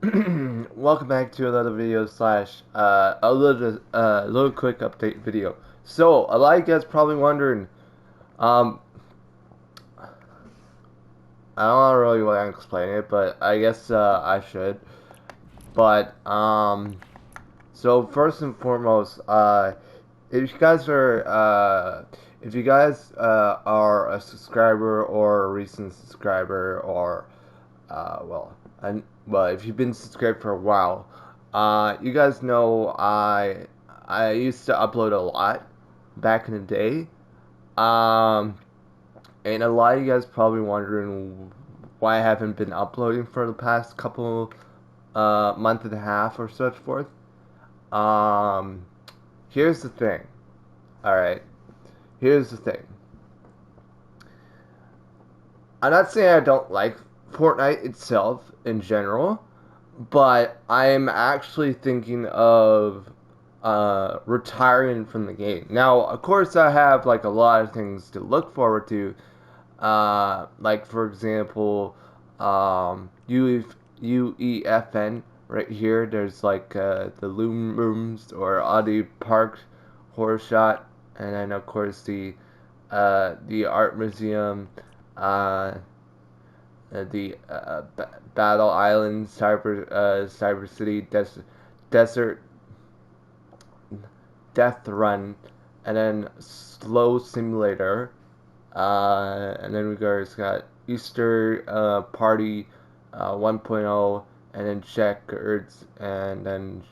Welcome back to another video slash a little quick update video. So a lot of you guys probably wondering, um, I don't really want to explain it, but I guess I should. But so first and foremost, if you guys are a subscriber or a recent subscriber or well, if you've been subscribed for a while, you guys know I used to upload a lot back in the day. Um, and a lot of you guys probably wondering why I haven't been uploading for the past couple month and a half or such forth. Um, here's the thing. All right, here's the thing. I'm not saying I don't like Fortnite itself in general, but I'm actually thinking of retiring from the game. Now, of course, I have like a lot of things to look forward to. Like for example, UEFN right here. There's like the Loom Rooms or Audi Park Horror Shot, and then of course the Art Museum, uh, the Battle Island, Cyber City, Desert Death Run, and then Slow Simulator, and then we got Easter Party 1.0, and then Checkers, and then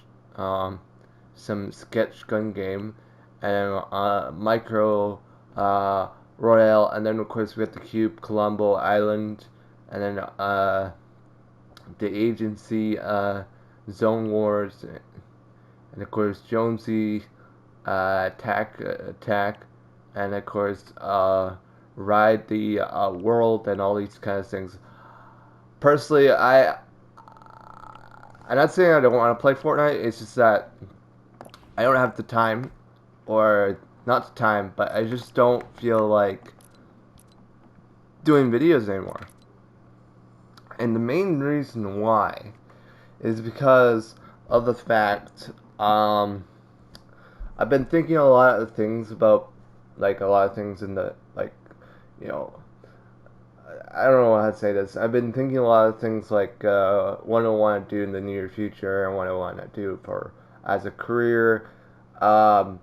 some sketch gun game, and then Micro Royale, and then of course we got the Cube, Colombo Island, and then the Agency, Zone Wars, and of course Jonesy, Attack, and of course Ride the World, and all these kind of things. Personally, I'm not saying I don't want to play Fortnite. It's just that I don't have the time, or not the time, but I just don't feel like doing videos anymore. And the main reason why is because of the fact I've been thinking a lot of things about, like, a lot of things in the, like, you know, I don't know how to say this. I've been thinking a lot of things like what I want to do in the near future and what I want to do for as a career. Um,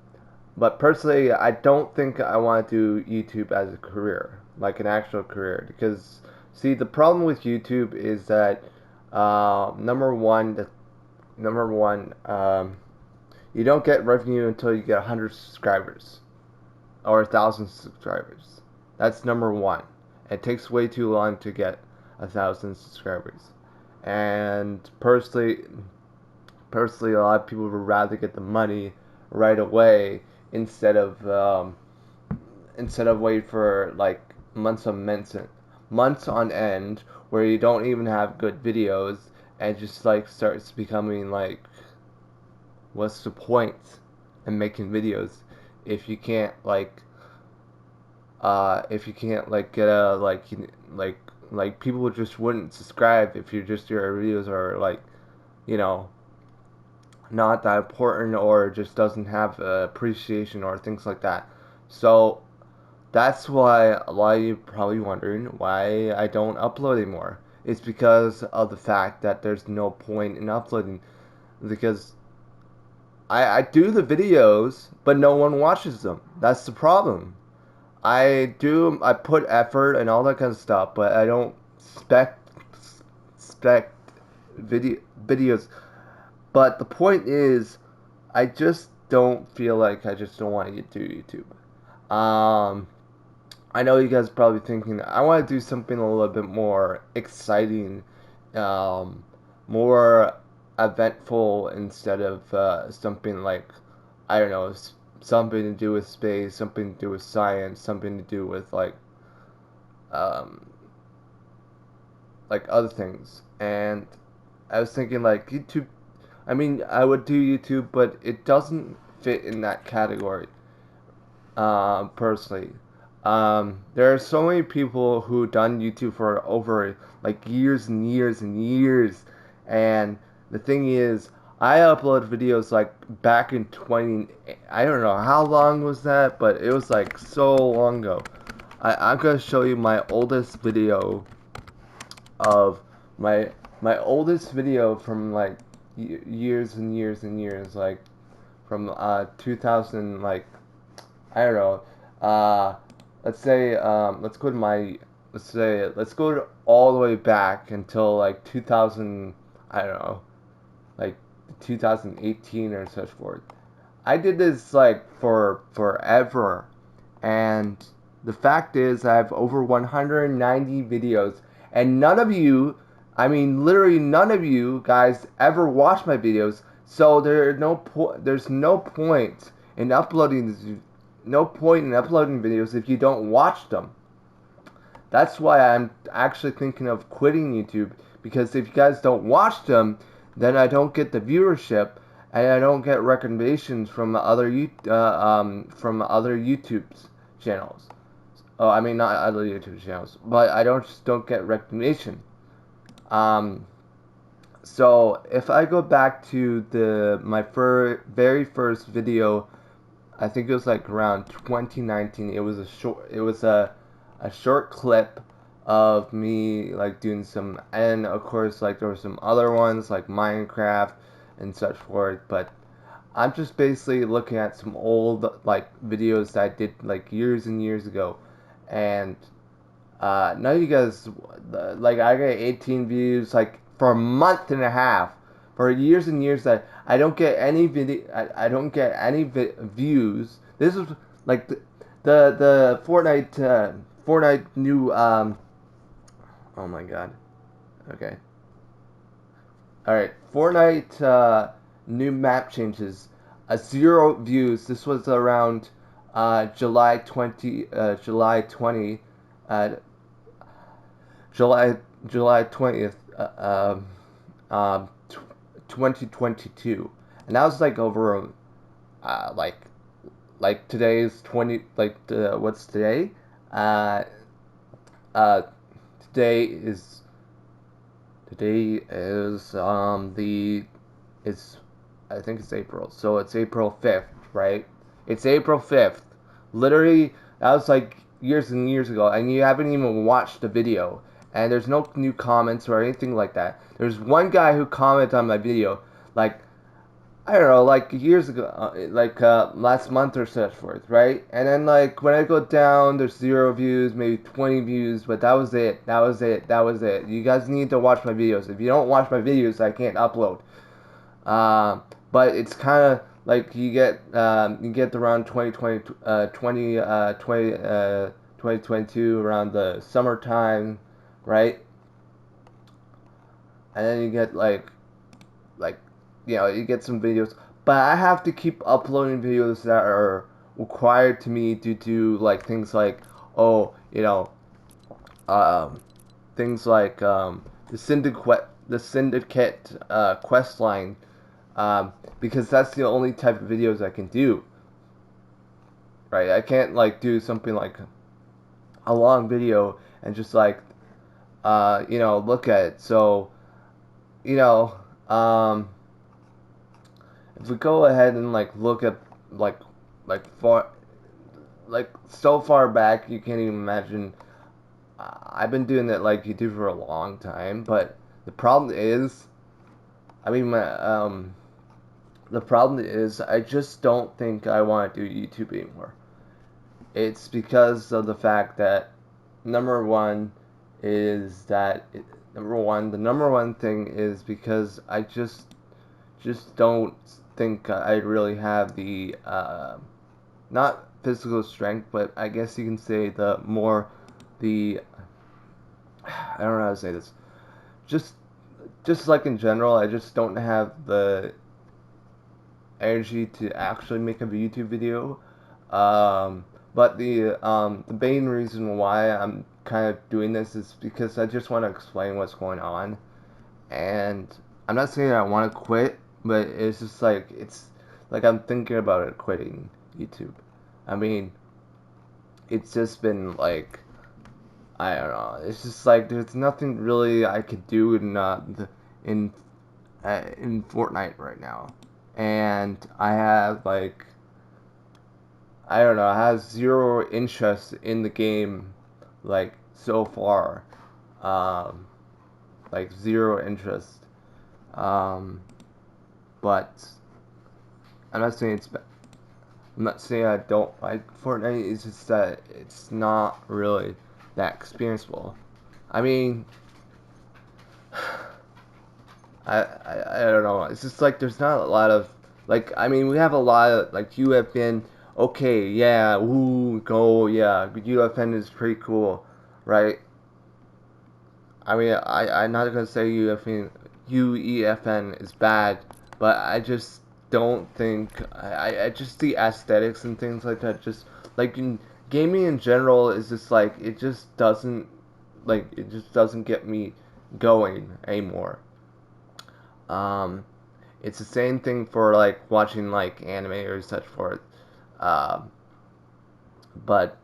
but personally, I don't think I want to do YouTube as a career, like an actual career, because see, the problem with YouTube is that number one, you don't get revenue until you get 100 subscribers or 1,000 subscribers. That's number one. It takes way too long to get 1,000 subscribers. And personally, a lot of people would rather get the money right away instead of wait for like months on end where you don't even have good videos, and just like starts becoming like, what's the point in making videos if you can't like get a like people just wouldn't subscribe if your videos are like, you know, not that important, or just doesn't have appreciation or things like that. So that's why a lot of you are probably wondering why I don't upload anymore. It's because of the fact that there's no point in uploading, because I do the videos, but no one watches them. That's the problem. I put effort and all that kind of stuff, but I don't spec videos. But the point is, I just don't feel like I just don't want to get to YouTube. I know you guys are probably thinking I want to do something a little bit more exciting, more eventful, instead of something like, I don't know, something to do with space, something to do with science, something to do with um, like other things. And I was thinking like YouTube. I mean, I would do YouTube, but it doesn't fit in that category. Personally, there are so many people who done YouTube for over like years and years and years, And the thing is, I upload videos like back in 20, I don't know how long was that, but it was like so long ago. I'm gonna show you my oldest video of my oldest video from like years and years and years, like from 2000, like I don't know. Let's say let's go to all the way back until like 2000. I don't know, like 2018 or such forth. I did this like for forever, and the fact is I have over 190 videos, and none of you, I mean literally none of you guys ever watch my videos. So there's no point in uploading videos if you don't watch them. That's why I'm actually thinking of quitting YouTube, because if you guys don't watch them, then I don't get the viewership and I don't get recommendations from other YouTube's channels. Oh, I mean not other YouTube channels, but I don't get recognition. Um, so if I go back to my very first video, I think it was like around 2019. It was a short clip of me like doing some, and of course like there were some other ones like Minecraft and such forth, but I'm just basically looking at some old like videos that I did like years and years ago, and none of you guys, like I got 18 views like for a month and a half, for years and years that I don't get any I don't get any views. This is like the Fortnite new oh my god. Okay. All right. Fortnite new map changes. 0 views. This was around July 20 uh, July July 20th, 2022, and that was like over uh, like today's 20, like what's today? Uh, uh, today is the it's I think it's April, so it's April 5th, right? It's April 5th. Literally, that was like years and years ago, and you haven't even watched the video, and there's no new comments or anything like that. There's one guy who commented on my video, like, I don't know, like years ago, last month or such forth, right? And then like when I go down, there's 0 views, maybe 20 views, but that was it. That was it. That was it. You guys need to watch my videos. If you don't watch my videos, I can't upload. But it's kind of like you get around 2022 around the summertime, right? And then you get like you get some videos, but I have to keep uploading videos that are required to me due to like things like, oh, um, things like the syndicate quest line, because that's the only type of videos I can do. Right, I can't like do something like a long video and just like look at it. So you know um if we go ahead and like look at like far, like so far back you can't even imagine. I've been doing it like YouTube for a long time, but the problem is, I mean, the problem is I just don't think I want to do YouTube anymore. It's because of the fact that number one is that the number one thing is because I just don't think I really have the not physical strength, but I guess you can say the I don't know how to say this. Just like in general, I just don't have the energy to actually make a YouTube video. But the main reason why I'm kind of doing this is because I just want to explain what's going on, and I'm not saying I want to quit, but it's just like I'm thinking about it quitting YouTube. I mean, it's just been like, I don't know. It's just like there's nothing really I could do in in Fortnite right now, and I have like I don't know, I have zero interest in the game, like so far, um, like zero interest. Um, but I'm not saying it's I'm not saying I don't like Fortnite. It's just that it's not really that experienceable. I mean, I don't know. It's just like there's not a lot of like I mean we have a lot of like UFN. Okay, yeah, woo, go, yeah. UFN is pretty cool, right? I mean I'm not gonna say UEFN is bad, but I just don't think I just the aesthetics and things like that just like in gaming in general is just like it just doesn't get me going anymore. Um, it's the same thing for like watching like anime or such forth. Um, but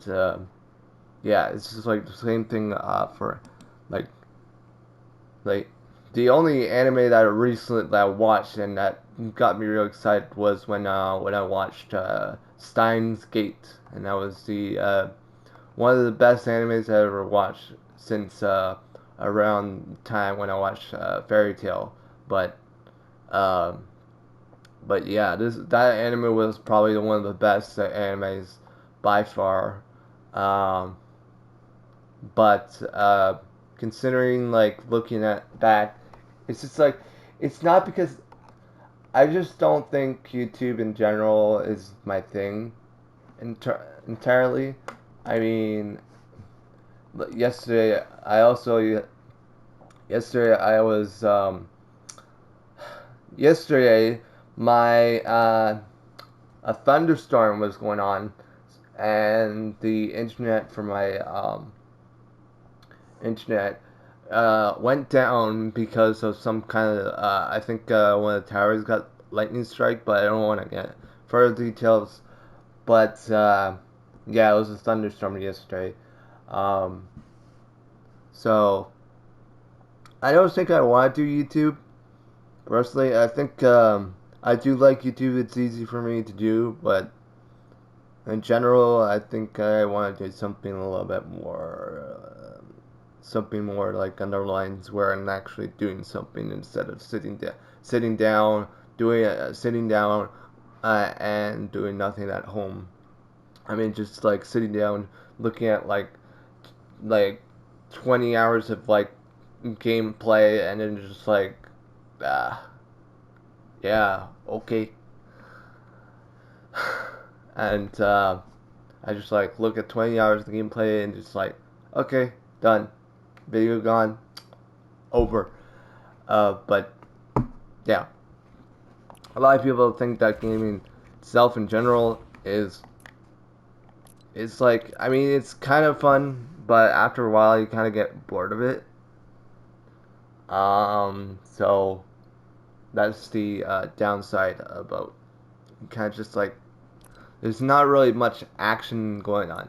yeah, it's just like the same thing for like like the only anime that I recently that I watched and that got me real excited was when I watched Steins Gate, and that was the one of the best animes I ever watched since around the time when I watched Fairy Tail. But um, But yeah, this that anime was probably one of the best animes by far. Um, but considering like looking at back, it's just like it's not because I just don't think YouTube in general is my thing entirely. I mean, yesterday I also yesterday I was yesterday my a thunderstorm was going on, and the internet for my internet went down because of some kind of I think one of the towers got lightning strike, but I don't want to get further details. But yeah, it was a thunderstorm yesterday. Um, so I don't think I want to do YouTube personally. I think I do like YouTube. It's easy for me to do, but in general, I think I want to do something a little bit more, something more like underlines where I'm actually doing something instead of sitting down, sitting down, and doing nothing at home. I mean, just like sitting down, looking at like 20 hours of like gameplay, and then just like, ah, yeah, okay, and I just like look at 20 hours of gameplay and just like, okay, done, video gone, over. But yeah, a lot of people think that gaming itself in general is it's like I mean it's kind of fun, but after a while you kind of get bored of it. So that's the downside about kind of just like there's not really much action going on.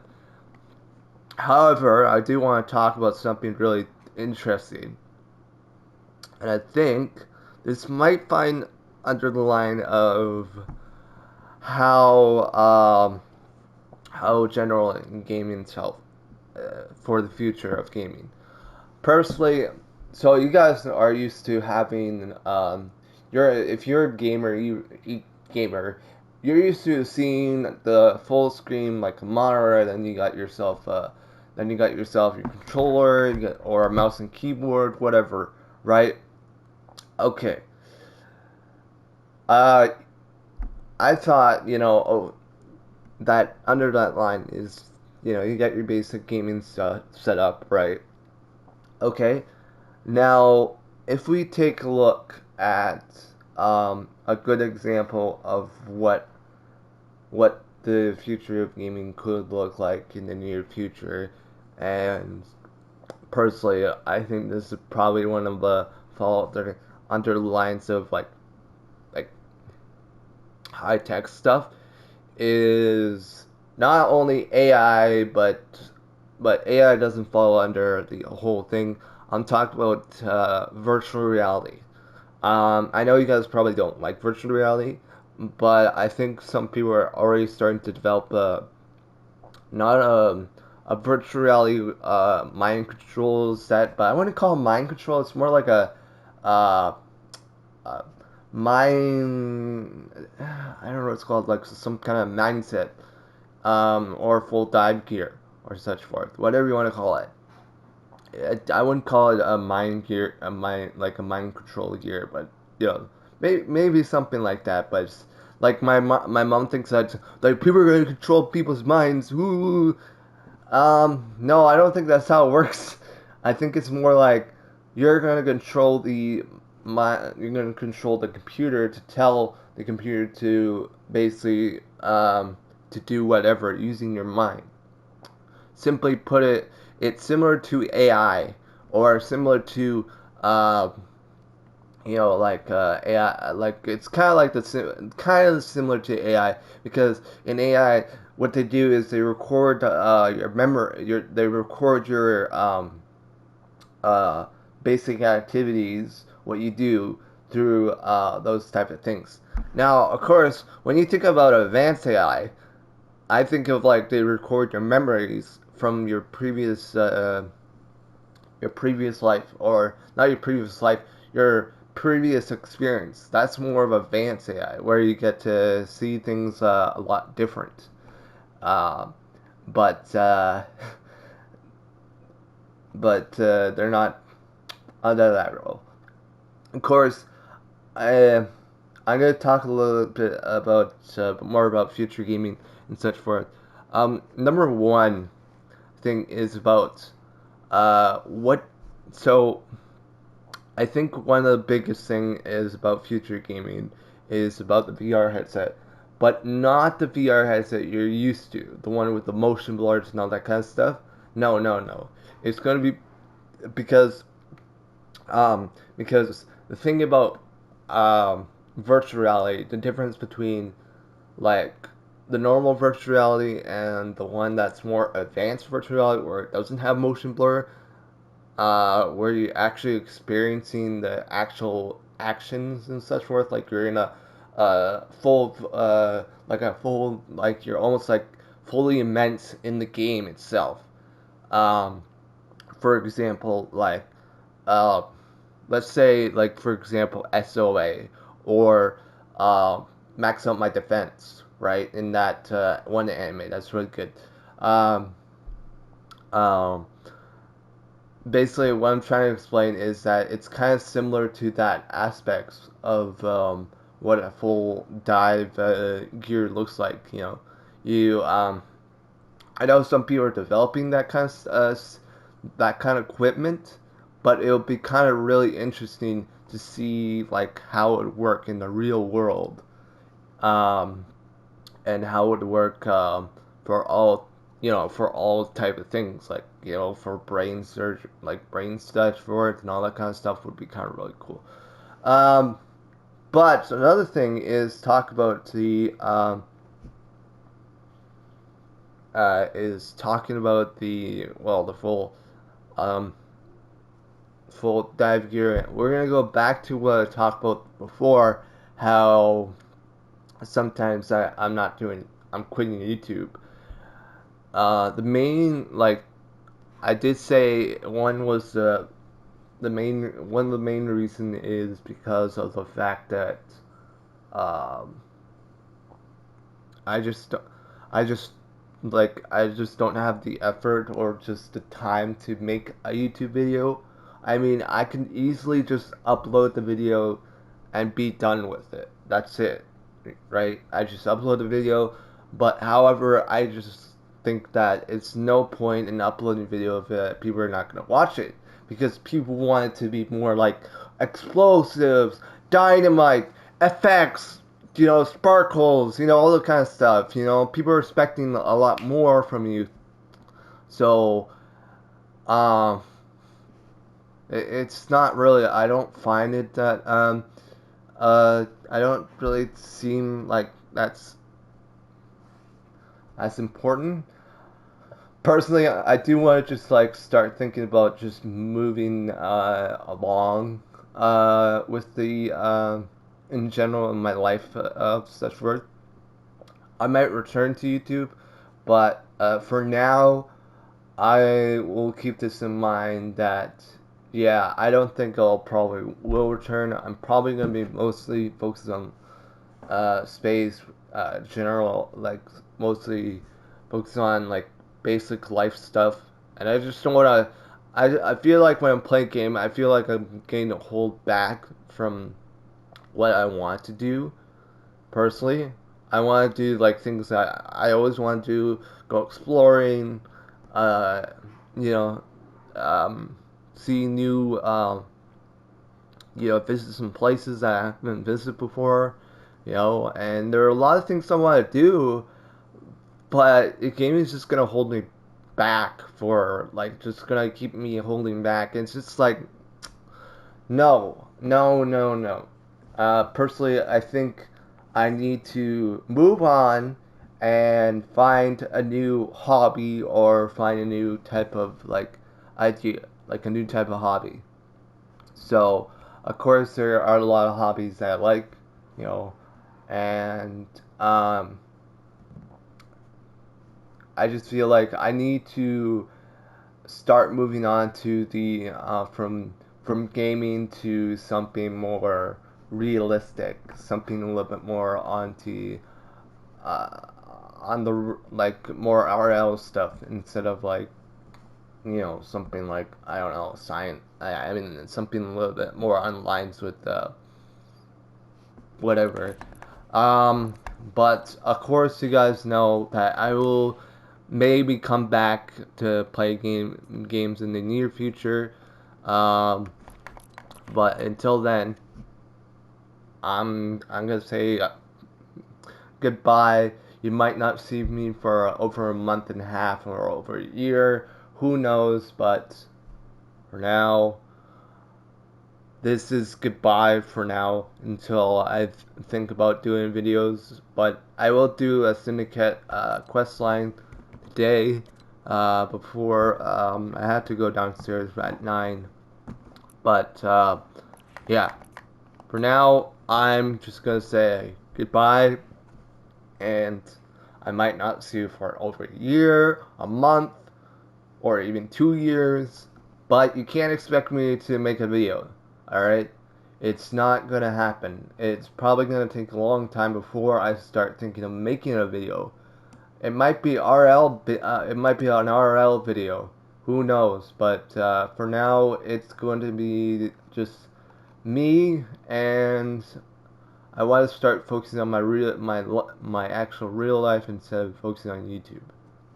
However, I do want to talk about something really interesting, and I think this might find under the line of how how general in gaming itself for the future of gaming. Personally, so you guys are used to having you're if you're a gamer, gamer, you're used to seeing the full screen like a monitor. Then you got yourself your controller, or a mouse and keyboard, whatever, right? Okay. Uh, I thought that under that line is you got your basic gaming stuff set up, right? Okay. Now, if we take a look at a good example of what the future of gaming could look like in the near future, and personally, I think this is probably one of the fall under the lines of like high tech stuff is not only AI, but AI doesn't fall under the whole thing. I'm talking about virtual reality. I know you guys probably don't like virtual reality, but I think some people are already starting to develop not a virtual reality mind control set, but I wouldn't call it mind control. It's more like uh, uh, mind. I don't know what it's called, like some kind of mindset, or full dive gear or such forth, whatever you want to call it. I wouldn't call it a mind gear, a mind control gear, but you know, maybe something like that. But it's, like my mom thinks that like people are going to control people's minds. Ooh. No, I don't think that's how it works. I think it's more like you're going to control you're going to control the computer to tell the computer to basically to do whatever using your mind. Simply put it, it's similar to AI or similar to uh, AI. Like it's kind of like kind of similar to AI because in AI, what they do is they record your memory. They record your uh, basic activities, what you do through those type of things. Now, of course, when you think about advanced AI, I think of like they record your memories from your previous life, or not your previous life, your previous experience. That's more of advanced AI, where you get to see things a lot different. Uh, but they're not under that role. Of course, I I'm gonna talk a little bit about more about future gaming and such forth. Number one thing is about what. So I think one of the biggest thing is about future gaming is about the VR headset, but not the VR headset you're used to, the one with the motion blurs and all that kind of stuff. No, no, no. It's gonna be because because the thing about virtual reality, the difference between like the normal virtual reality and the one that's more advanced virtual reality where it doesn't have motion blur, where you're actually experiencing the actual actions and such forth, like you're in a like you're almost like fully immense in the game itself. Um, for example, uh, let's say like for example SOA or uh, max out my defense, right? In that one anime, that's really good. Um, um, Basically, what I'm trying to explain is that it's kind of similar to that aspects of what a full dive gear looks like. You know, you I know some people are developing that kind of equipment, but it'll be kind of really interesting to see like how it would work in the real world, um, and how it would work for all for all type of things like for brain surgery, like brain stuff for it and all that kind of stuff would be kind of really cool. Um, but another thing is talk about is talking about the um, full dive gear. We're gonna go back to what I talked about before, how sometimes I'm not doing, I'm quitting YouTube. The main like I did say one was the main one of the main reason is because of the fact that um, I just I just I just don't have the effort or just the time to make a YouTube video. I mean, I can easily just upload the video and be done with it. That's it, right? I just upload the video, but however, I just think that it's no point in uploading a video if people are not going to watch it because people want it to be more like explosives, dynamite, effects, sparkles, all that kind of stuff. People are expecting a lot more from you. So, um, it's not really. I don't find it that I don't really seem like that's important. Personally, I do want to just like start thinking about just moving along with the in general in my life of such worth, I might return to YouTube, but for now, I will keep this in mind that yeah, I don't think I'll probably will return. I'm probably gonna be mostly focused on space, general, like mostly focused on like basic life stuff, and I just don't wanna. I feel like when I'm playing game, I feel like I'm getting to hold back from what I want to do personally. I want to do like things that I always want to do, go exploring, uh, you know, um, see new, visit some places that I haven't visited before, and there are a lot of things I want to do, but the game is just gonna hold me back for like just gonna keep me holding back. It's just like no, no, no, no. Personally, I think I need to move on and find a new hobby or find a new type of like idea, like a new type of hobby. So, of course, there are a lot of hobbies that I like, you know, and I just feel like I need to start moving on to the from gaming to something more realistic, something a little bit more uh, on the like more RL stuff instead of like something like I don't know science. I mean something a little bit more on lines with whatever. Um, but of course, you guys know that I will maybe come back to play games in the near future. Um, but until then, I'm gonna say goodbye. You might not see me for over a month and a half or over a year. Who knows? But for now, this is goodbye for now until I think about doing videos. But I will do a syndicate quest line today before I have to go downstairs at 9. But yeah, for now, I'm just gonna say goodbye, and I might not see you for over a year, a month, or even 2 years, but you can't expect me to make a video, alright? It's not gonna happen. It's probably gonna take a long time before I start thinking of making a video. It might be it might be an RL video, who knows, but for now, it's going to be just me, and I want to start focusing on my actual real life instead of focusing on YouTube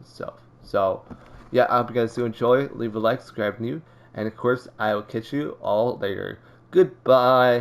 itself. So, yeah, I hope you guys do enjoy. Leave a like, subscribe new, and of course, I will catch you all later. Goodbye.